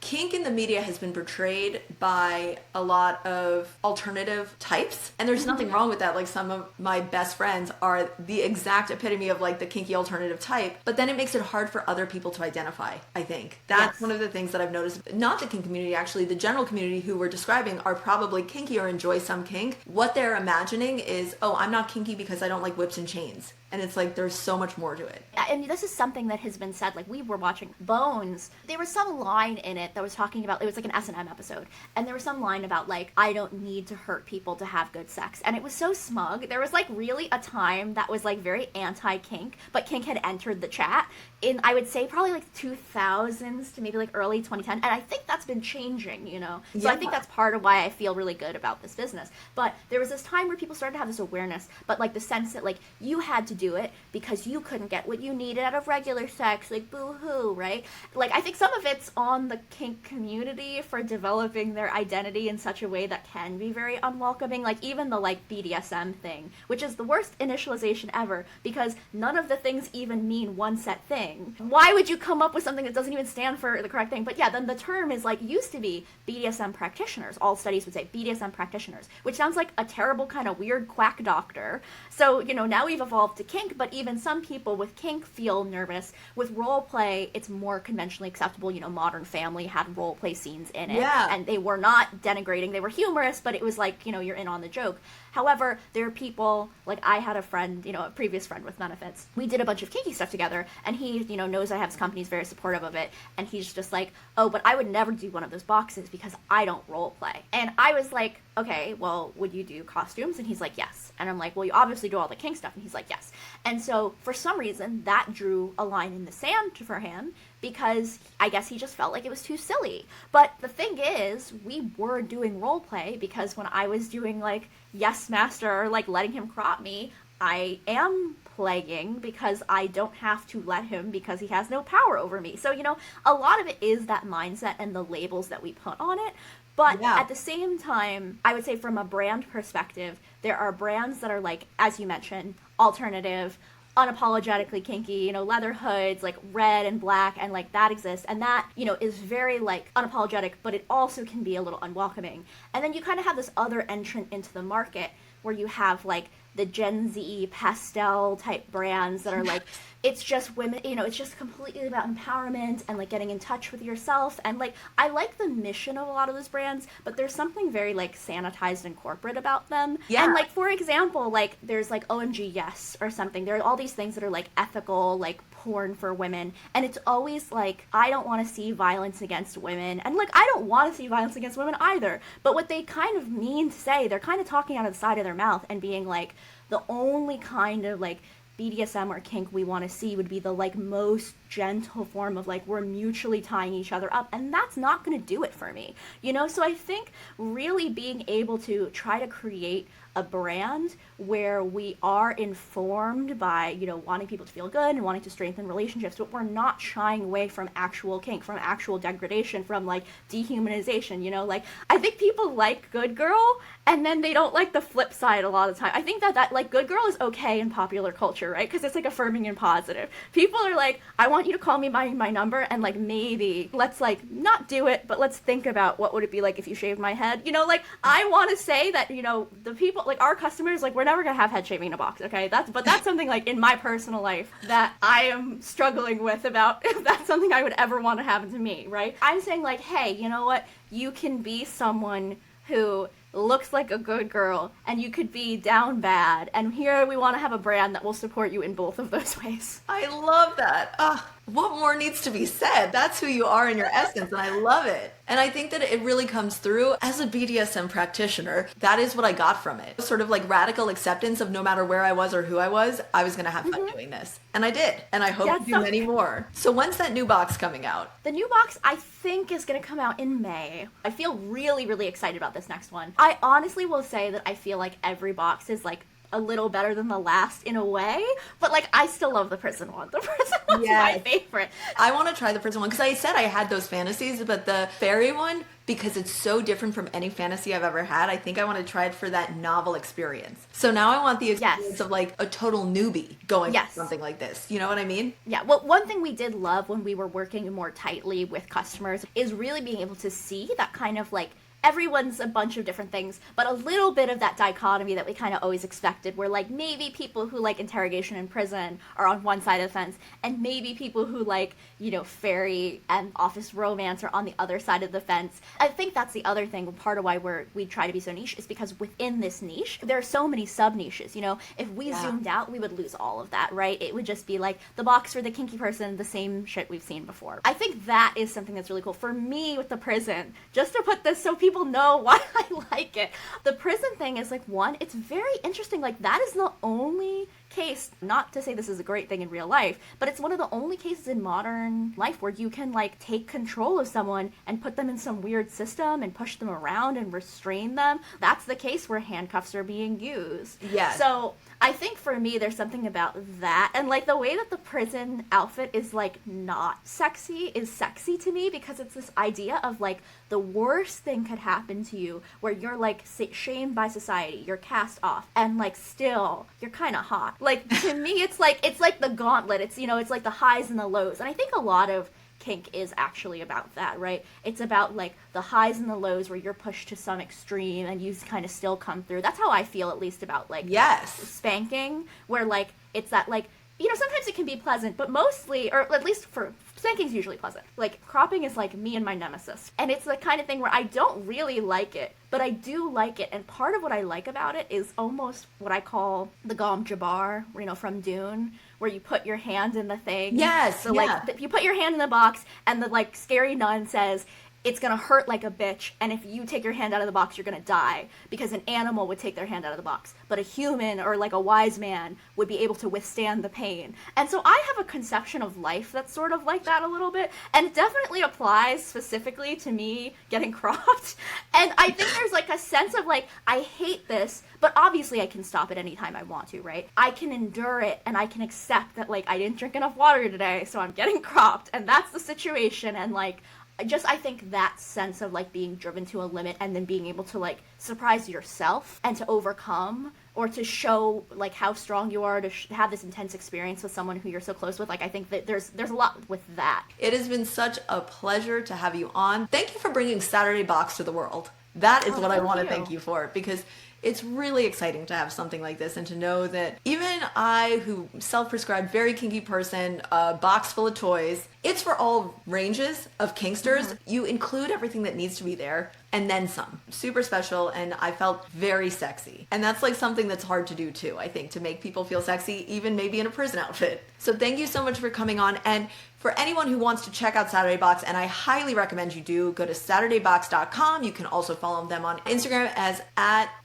kink in the media has been portrayed by a lot of alternative types. And there's nothing wrong with that. Like some of my best friends are the exact epitome of like the kinky alternative type, but then it makes it hard for other people to identify. I think that's one of the things that I've noticed. Not the kink community, actually, the general community who we're describing are probably kinky or enjoy some kink. What they're imagining is, oh, I'm not kinky because I don't like whips and chains. And it's like, there's so much more to it. And this is something that has been said, like we were watching Bones. There was some line in it that was talking about, it was like an S&M episode. And there was some line about like, I don't need to hurt people to have good sex. And it was so smug. There was like really a time that was like very anti-kink, but kink had entered the chat in, I would say probably like 2000s to maybe like early 2010. And I think that's been changing, you know? So I think that's part of why I feel really good about this business. But there was this time where people started to have this awareness, but like the sense that like you had to do it because you couldn't get what you needed out of regular sex, like boo-hoo, right? Like I think some of it's on the kink community for developing their identity in such a way that can be very unwelcoming, like even the like BDSM thing, which is the worst initialization ever because none of the things even mean one set thing. Why would you come up with something that doesn't even stand for the correct thing? But yeah, then the term is like used to be BDSM practitioners. All studies would say BDSM practitioners, which sounds like a terrible kind of weird quack doctor. So, you know, now we've evolved to kink, but even some people with kink feel nervous. With role play, it's more conventionally acceptable. You know, Modern Family had role play scenes in it, and they were not denigrating. They were humorous, but it was like, you know, you're in on the joke. However, there are people, like I had a friend, you know, a previous friend with benefits. We did a bunch of kinky stuff together, and he, you know, knows I have his company, is very supportive of it, and he's just like, oh, but I would never do one of those boxes because I don't role play. And I was like, okay, well, would you do costumes? And he's like, yes. And I'm like, well, you obviously do all the kink stuff. And he's like, yes. And so for some reason, that drew a line in the sand for him because I guess he just felt like it was too silly. But the thing is, we were doing role play because when I was doing like Yes Master, or like letting him crop me, I am playing because I don't have to let him because he has no power over me. So, you know, a lot of it is that mindset and the labels that we put on it. But at the same time, I would say from a brand perspective, there are brands that are like, as you mentioned, alternative, unapologetically kinky, you know, leather hoods, like red and black, and like that exists. And that, you know, is very like unapologetic, but it also can be a little unwelcoming. And then you kind of have this other entrant into the market where you have like the Gen Z pastel type brands that are like, it's just women, you know, it's just completely about empowerment and like getting in touch with yourself. And like, I like the mission of a lot of those brands, but there's something very like sanitized and corporate about them. Yeah. And like, for example, like there's like OMG Yes or something. There are all these things that are like ethical, like porn for women. And it's always like, I don't want to see violence against women. And like, I don't want to see violence against women either. But what they kind of mean to say, they're kind of talking out of the side of their mouth and being like, the only kind of like BDSM or kink we want to see would be the like most gentle form of like we're mutually tying each other up, and that's not going to do it for me, you know? So I think really being able to try to create a brand where we are informed by, you know, wanting people to feel good and wanting to strengthen relationships, but we're not shying away from actual kink, from actual degradation, from like dehumanization, you know? Like, I think people like good girl and then they don't like the flip side a lot of the time. I think that like good girl is okay in popular culture, right? Because it's like affirming and positive. People are like, I want you to call me by my number, and like maybe let's like not do it, but let's think about what would it be like if you shaved my head. You know, like I want to say that, you know, the people, like our customers, like we're never gonna have head shaving in a box, okay? That's something like in my personal life that I am struggling with about if that's something I would ever want to happen to me, right? I'm saying like, hey, you know what? You can be someone who looks like a good girl, and you could be down bad, and here we want to have a brand that will support you in both of those ways. I love that. What more needs to be said? That's who you are in your essence, and I love it. And I think that it really comes through as a BDSM practitioner. That is what I got from it. Sort of like radical acceptance of no matter where I was or who I was going to have fun doing this. And I did. And I hope to do many more. So when's that new box coming out? The new box, I think, is going to come out in May. I feel really, really excited about this next one. I honestly will say that I feel like every box is like a little better than the last in a way, but like I still love the prison one. The prison one's my favorite. I want to try the prison one because I said I had those fantasies, but the fairy one, because it's so different from any fantasy I've ever had, I think I want to try it for that novel experience. So now I want the experience of like a total newbie going through something like this. You know what I mean? Yeah. Well, one thing we did love when we were working more tightly with customers is really being able to see that kind of like everyone's a bunch of different things, but a little bit of that dichotomy that we kind of always expected, where like maybe people who like interrogation in prison are on one side of the fence, and maybe people who like, you know, fairy and office romance are on the other side of the fence. I think that's the other thing, part of why we try to be so niche, is because within this niche, there are so many sub niches. You know, if we zoomed out, we would lose all of that, right? It would just be like the box for the kinky person, the same shit we've seen before. I think that is something that's really cool for me with the prison, just to put this so people know why I like it. The prison thing is like, one, it's very interesting. Like that is the only case, not to say this is a great thing in real life, but it's one of the only cases in modern life where you can like take control of someone and put them in some weird system and push them around and restrain them. That's the case where handcuffs are being used. Yeah. So I think for me, there's something about that. And like the way that the prison outfit is like not sexy is sexy to me, because it's this idea of like the worst thing could happen to you where you're like shamed by society, you're cast off, and like still you're kind of hot. Like to me, it's like the gauntlet. It's, you know, it's like the highs and the lows. And I think a lot of kink is actually about that, right? It's about like the highs and the lows where you're pushed to some extreme and you kind of still come through. That's how I feel, at least, about like spanking, where like it's that like, you know, sometimes it can be pleasant, but mostly, or at least for spanking's usually pleasant. Like cropping is like me and my nemesis, and it's the kind of thing where I don't really like it, but I do like it. And part of what I like about it is almost what I call the Gom Jabbar, you know, from Dune, where you put your hand in the thing. Yes. So like you put your hand in the box, and the like scary nun says, it's gonna hurt like a bitch, and if you take your hand out of the box, you're gonna die, because an animal would take their hand out of the box, but a human or like a wise man would be able to withstand the pain. And so I have a conception of life that's sort of like that a little bit, and it definitely applies specifically to me getting cropped. And I think there's like a sense of like, I hate this, but obviously I can stop it anytime I want to, right? I can endure it, and I can accept that like I didn't drink enough water today, so I'm getting cropped, and that's the situation. And like, I think that sense of like being driven to a limit and then being able to like surprise yourself and to overcome, or to show like how strong you are, to have this intense experience with someone who you're so close with. Like I think that there's a lot with that. It has been such a pleasure to have you on. Thank you for bringing Saturday Box to the world. That is what I want to thank you for, because it's really exciting to have something like this, and to know that even I, who self-prescribed very kinky person, a box full of toys, it's for all ranges of kinksters. You include everything that needs to be there, and then some. Super special, and I felt very sexy. And that's like something that's hard to do too, I think, to make people feel sexy, even maybe in a prison outfit. So thank you so much for coming on. And for anyone who wants to check out Saturday Box, and I highly recommend you do, go to SaturdayBox.com. You can also follow them on Instagram as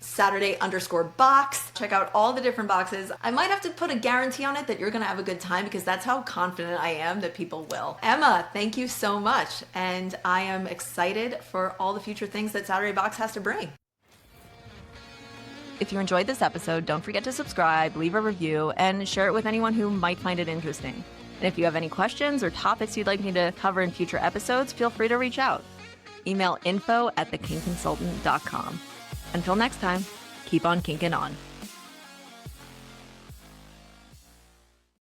@Saturday_box. Check out all the different boxes. I might have to put a guarantee on it that you're going to have a good time, because that's how confident I am that people will. Emma, thank you so much. And I am excited for all the future things that Saturday Box has to bring. If you enjoyed this episode, don't forget to subscribe, leave a review, and share it with anyone who might find it interesting. And if you have any questions or topics you'd like me to cover in future episodes, feel free to reach out. Email info@thekinkconsultant.com. Until next time, keep on kinking on.